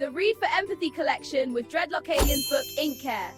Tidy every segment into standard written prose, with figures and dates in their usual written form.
the Read for Empathy collection with Dreadlock Alien's book Ink Care.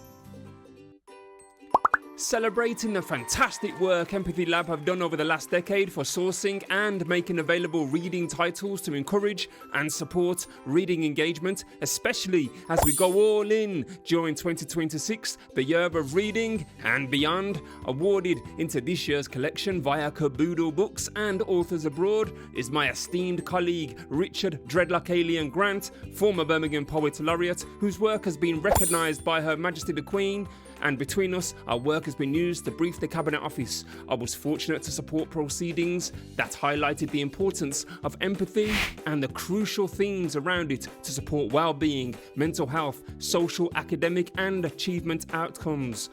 Celebrating the fantastic work EmpathyLab have done over the last decade for sourcing and making available reading titles to encourage and support reading engagement, especially as we go all in during 2026, the year of reading and beyond. Awarded into this year's collection via Caboodle Books and Authors Abroad is my esteemed colleague Richard Dreadlock Alien Grant, former Birmingham Poet Laureate, whose work has been recognised by Her Majesty the Queen. And between us, our work has been used to brief the Cabinet Office. I was fortunate to support proceedings that highlighted the importance of empathy and the crucial themes around it to support well-being, mental health, social, academic and achievement outcomes.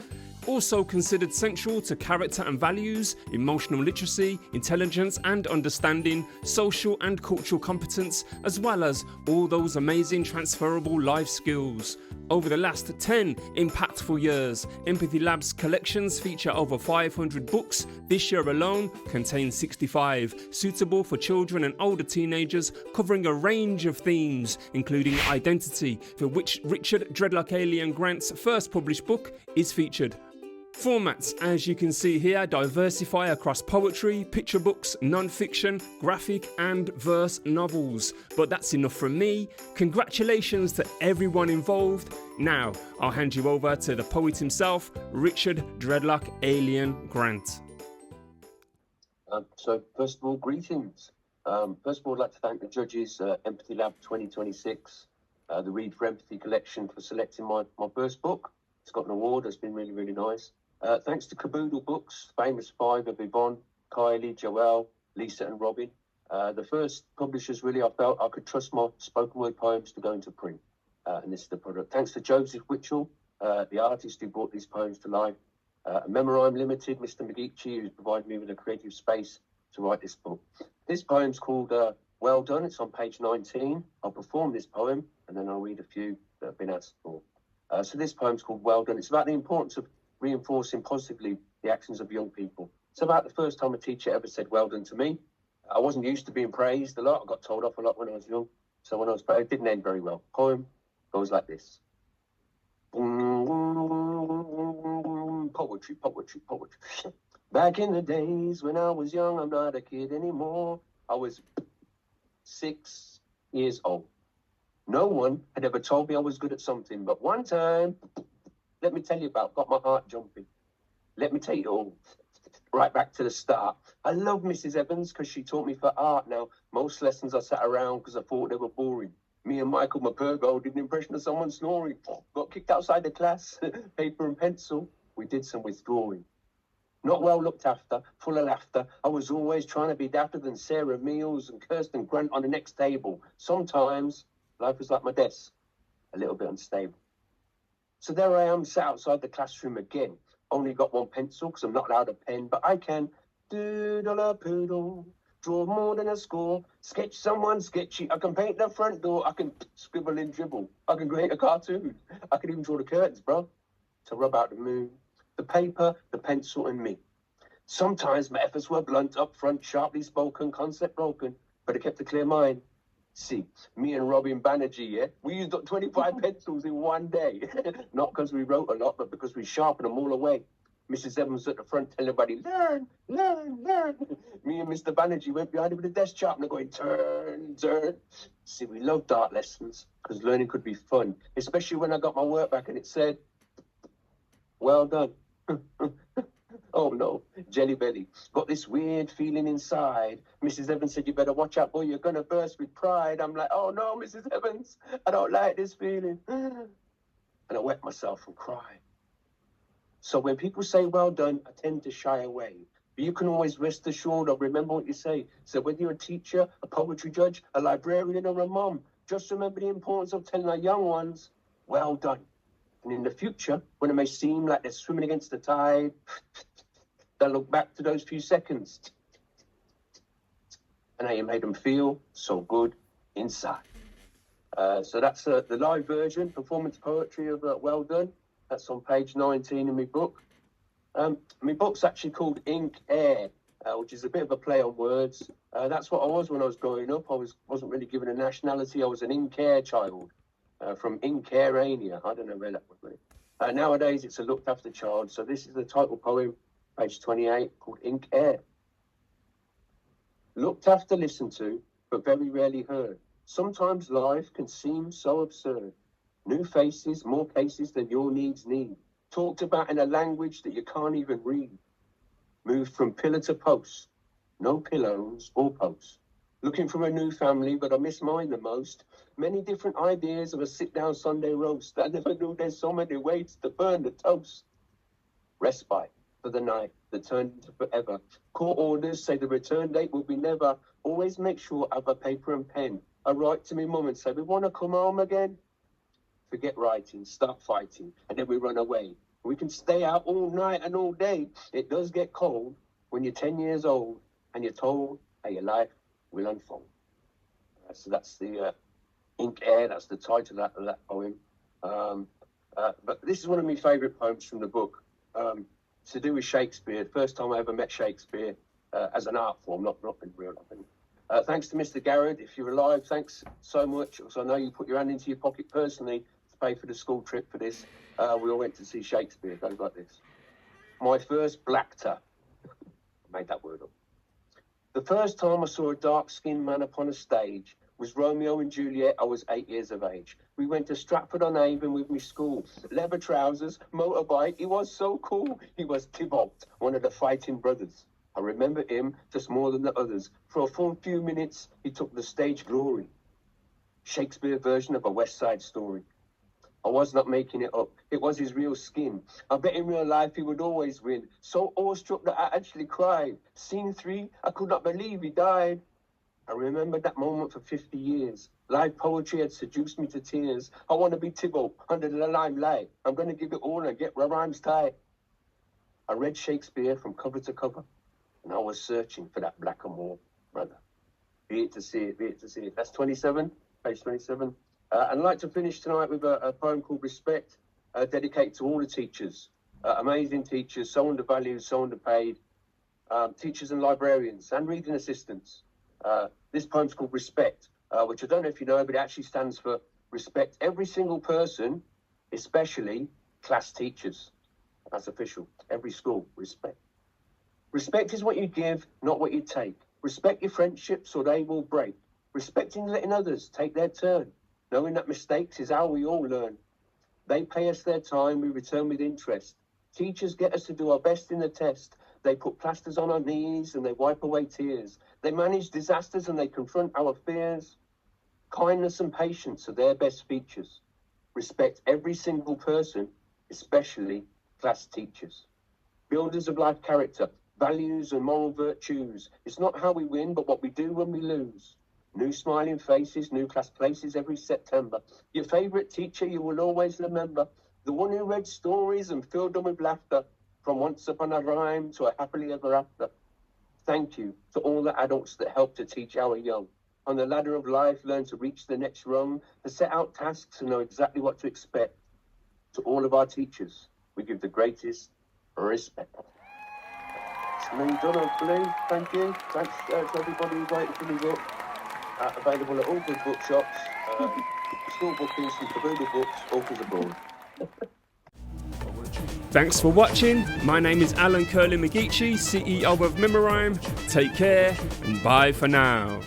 Also considered central to character and values, emotional literacy, intelligence and understanding, social and cultural competence, as well as all those amazing transferable life skills. Over the last 10 impactful years, EmpathyLab's collections feature over 500 books. This year alone contains 65, suitable for children and older teenagers, covering a range of themes, including identity, for which Richard Dreadlock Alien Grant's first published book is featured. Formats, as you can see here, diversify across poetry, picture books, non-fiction, graphic and verse novels. But that's enough from me. Congratulations to everyone involved. Now, I'll hand you over to the poet himself, Richard Dreadlock Alien Grant. So first of all, greetings. First of all, I'd like to thank the judges, EmpathyLab 2026, the Read for Empathy collection, for selecting my first book. It's got an award. It's been really, really nice. Thanks to Caboodle Books, famous five of Yvonne, Kylie, Joelle, Lisa and Robin. The first publishers really I felt I could trust my spoken word poems to go into print. And this is the product. Thanks to Joseph Witchell, the artist who brought these poems to life. Memorime Limited, Mr. McGeechee, who's provided me with a creative space to write this book. This poem's called Well Done. It's on page 19. I'll perform this poem and then I'll read a few that have been asked for. So this poem's called Well Done. It's about the importance of reinforcing positively the actions of young people. It's about the first time a teacher ever said well done to me. I wasn't used to being praised a lot. I got told off a lot when I was young. So when I was praised, it didn't end very well. Poem goes like this. Poetry, poetry, poetry. Back in the days when I was young, I'm not a kid anymore. I was 6 years old. No one had ever told me I was good at something, but one time, let me tell you about, got my heart jumping. Let me take it all right back to the start. I love Mrs. Evans because she taught me for art. Now, most lessons I sat around because I thought they were boring. Me and Michael McPurgo did an impression of someone snoring. Got kicked outside the class, paper and pencil. We did some withdrawing. Not well looked after, full of laughter. I was always trying to be dapper than Sarah Meals and Kirsten Grant on the next table. Sometimes life was like my desk, a little bit unstable. So there I am, sat outside the classroom again. Only got one pencil because I'm not allowed a pen, but I can doodle a poodle, draw more than a score, sketch someone sketchy. I can paint the front door. I can scribble and dribble. I can create a cartoon. I can even draw the curtains, bro, to rub out the moon. The paper, the pencil, and me. Sometimes my efforts were blunt, upfront, sharply spoken, concept broken, but I kept a clear mind. See, me and Robin Banerjee, yeah, we used up 25 pencils in one day. Not because we wrote a lot, but because we sharpened them all away. Mrs. Evans at the front telling everybody, learn, learn, learn. Me and Mr. Banerjee went behind him with a desk sharpener going, turn, turn. See, we loved art lessons because learning could be fun, especially when I got my work back and it said, well done. Oh no, jelly belly. Got this weird feeling inside. Mrs. Evans said, you better watch out, boy, you're gonna burst with pride. I'm like, oh no, Mrs. Evans, I don't like this feeling. And I wet myself and cried. So when people say well done, I tend to shy away. But you can always rest assured or remember what you say. So whether you're a teacher, a poetry judge, a librarian or a mom, just remember the importance of telling our young ones, well done. And in the future, when it may seem like they're swimming against the tide, they'll look back to those few seconds and how you made them feel so good inside. So that's the live version, performance poetry of Well Done. That's on page 19 in my book. My book's actually called Ink Air, which is a bit of a play on words. That's what I was when I was growing up. I wasn't really given a nationality. I was an Ink Air child. from Incarania. I don't know where that would be. Nowadays, it's a looked after child. So this is the title poem, page 28, called Ink Air. Looked after, listened to, but very rarely heard. Sometimes life can seem so absurd. New faces, more cases than your needs need. Talked about in a language that you can't even read. Moved from pillar to post. No pillows or posts. Looking for a new family, but I miss mine the most. Many different ideas of a sit-down Sunday roast. I never knew there's so many ways to burn the toast. Respite for the night that turned into forever. Court orders say the return date will be never. Always make sure I have a paper and pen. I write to me mum and say, we want to come home again. Forget writing, start fighting, and then we run away. We can stay out all night and all day. It does get cold when you're 10 years old and you're told how your life will unfold. So that's the Ink Air, that's the title of that poem. But this is one of my favourite poems from the book. It's to do with Shakespeare. The first time I ever met Shakespeare as an art form, not in real life. Thanks to Mr. Garrett, if you're alive, thanks so much. Because I know you put your hand into your pocket personally to pay for the school trip for this. We all went to see Shakespeare. It goes like this. My first blackter. I made that word up. The first time I saw a dark-skinned man upon a stage was Romeo and Juliet. I was 8 years of age. We went to Stratford-on-Avon with me school. Leather trousers, motorbike. He was so cool. He was Tybalt, one of the fighting brothers. I remember him just more than the others. For a full few minutes, he took the stage glory. Shakespeare version of a West Side Story. I was not making it up. It was his real skin. I bet in real life he would always win. So awestruck that I actually cried. Scene 3, I could not believe he died. I remembered that moment for 50 years. Live poetry had seduced me to tears. I want to be Tybalt under the limelight. I'm going to give it all and get my rhymes tight. I read Shakespeare from cover to cover, and I was searching for that black and more, brother. Be it to see it, be it to see it. That's 27, page 27. And I'd like to finish tonight with a poem called Respect, dedicated to all the teachers. Amazing teachers, so undervalued, so underpaid. Teachers and librarians and reading assistants. This poem's called Respect, which I don't know if you know, but it actually stands for respect every single person, especially class teachers. That's official. Every school, respect. Respect is what you give, not what you take. Respect your friendships or they will break. Respecting letting others take their turn. Knowing that mistakes is how we all learn. They pay us their time, we return with interest. Teachers get us to do our best in the test. They put plasters on our knees and they wipe away tears. They manage disasters and they confront our fears. Kindness and patience are their best features. Respect every single person, especially class teachers. Builders of life character, values and moral virtues. It's not how we win, but what we do when we lose. New smiling faces, new class places every September. Your favourite teacher you will always remember. The one who read stories and filled them with laughter. From once upon a rhyme to a happily ever after. Thank you to all the adults that help to teach our young. On the ladder of life, learn to reach the next rung. To set out tasks and know exactly what to expect. To all of our teachers, we give the greatest respect. It's me done, hopefully. Thank you. Thanks to everybody who's waiting for me book. Available at all good bookshops, school bookings from Caboodle Books, Authors Abroad. Thanks for watching. My name is Alan Curley McGeechie, CEO of Memorime. Take care and bye for now.